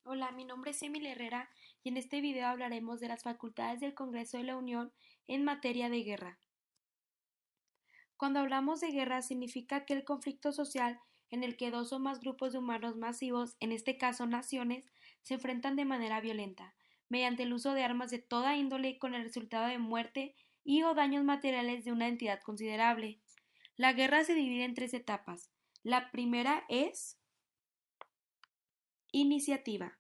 Hola, mi nombre es Emily Herrera y en este video hablaremos de las facultades del Congreso de la Unión en materia de guerra. Cuando hablamos de guerra significa aquel conflicto social en el que dos o más grupos de humanos masivos, en este caso naciones, se enfrentan de manera violenta, mediante el uso de armas de toda índole con el resultado de muerte y o daños materiales de una entidad considerable. La guerra se divide en tres etapas. La primera es iniciativa.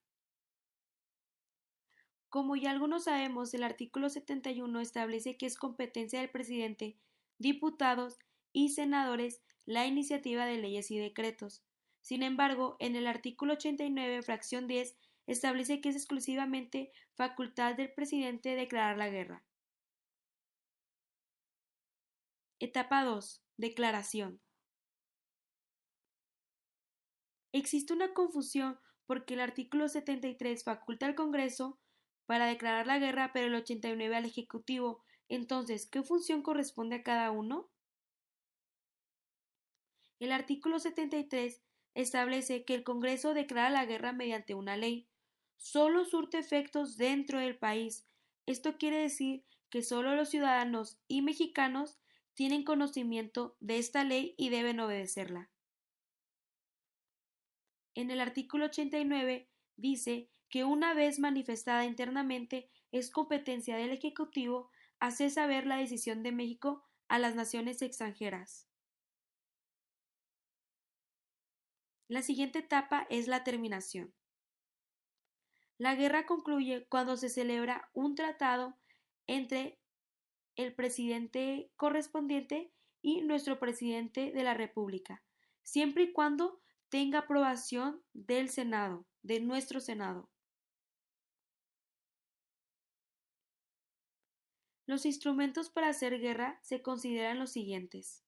Como ya algunos sabemos, el artículo 71 establece que es competencia del presidente, diputados y senadores la iniciativa de leyes y decretos. Sin embargo, en el artículo 89, fracción 10, establece que es exclusivamente facultad del presidente declarar la guerra. Etapa 2. Declaración. Existe una confusión porque el artículo 73 faculta al Congreso para declarar la guerra, pero el 89 al Ejecutivo. Entonces, ¿qué función corresponde a cada uno? El artículo 73 establece que el Congreso declara la guerra mediante una ley. Solo surte efectos dentro del país. Esto quiere decir que solo los ciudadanos y mexicanos tienen conocimiento de esta ley y deben obedecerla. En el artículo 89 dice que una vez manifestada internamente es competencia del Ejecutivo hacer saber la decisión de México a las naciones extranjeras. La siguiente etapa es la terminación. La guerra concluye cuando se celebra un tratado entre el presidente correspondiente y nuestro presidente de la República, siempre y cuando tenga aprobación del Senado, de nuestro Senado. Los instrumentos para hacer guerra se consideran los siguientes.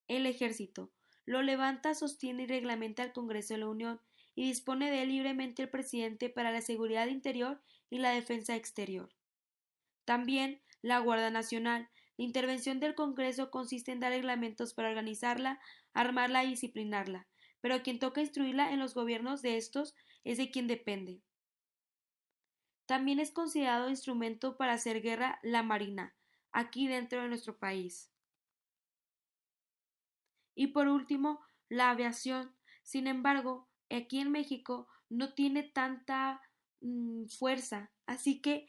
El ejército lo levanta, sostiene y reglamenta el Congreso de la Unión y dispone de él libremente el presidente para la seguridad interior y la defensa exterior. También la Guardia Nacional. La intervención del Congreso consiste en dar reglamentos para organizarla, armarla y disciplinarla, pero quien toca instruirla en los gobiernos de estos es de quien depende. También es considerado instrumento para hacer guerra la Marina, aquí dentro de nuestro país. Y por último, la aviación. Sin embargo, aquí en México no tiene tanta fuerza, así que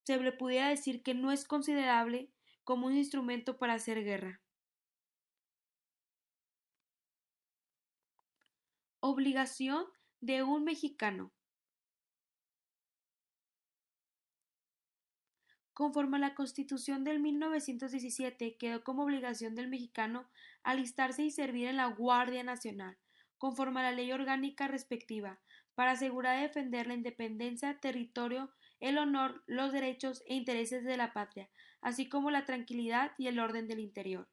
se le pudiera decir que no es considerable como un instrumento para hacer guerra. Obligación de un mexicano. Conforme a la Constitución del 1917, quedó como obligación del mexicano alistarse y servir en la Guardia Nacional, conforme a la ley orgánica respectiva, para asegurar y defender la independencia, territorio, el honor, los derechos e intereses de la patria, así como la tranquilidad y el orden del interior.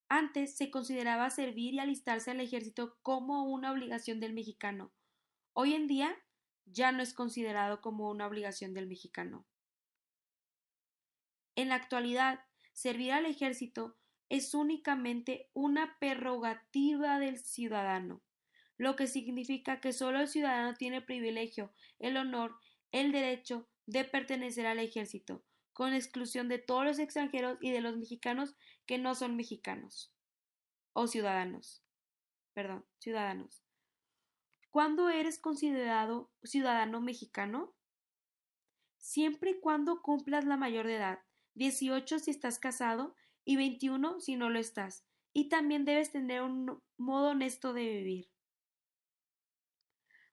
Antes se consideraba servir y alistarse al ejército como una obligación del mexicano. Hoy en día ya no es considerado como una obligación del mexicano. En la actualidad, servir al ejército es únicamente una prerrogativa del ciudadano, lo que significa que solo el ciudadano tiene el privilegio, el honor, el derecho de pertenecer al ejército, con exclusión de todos los extranjeros y de los mexicanos que no son mexicanos o ciudadanos. Perdón, ciudadanos. ¿Cuándo eres considerado ciudadano mexicano? Siempre y cuando cumplas la mayor de edad, 18 si estás casado y 21 si no lo estás. Y también debes tener un modo honesto de vivir.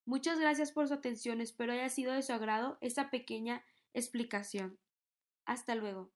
Muchas gracias por su atención, espero haya sido de su agrado esta pequeña explicación. Hasta luego.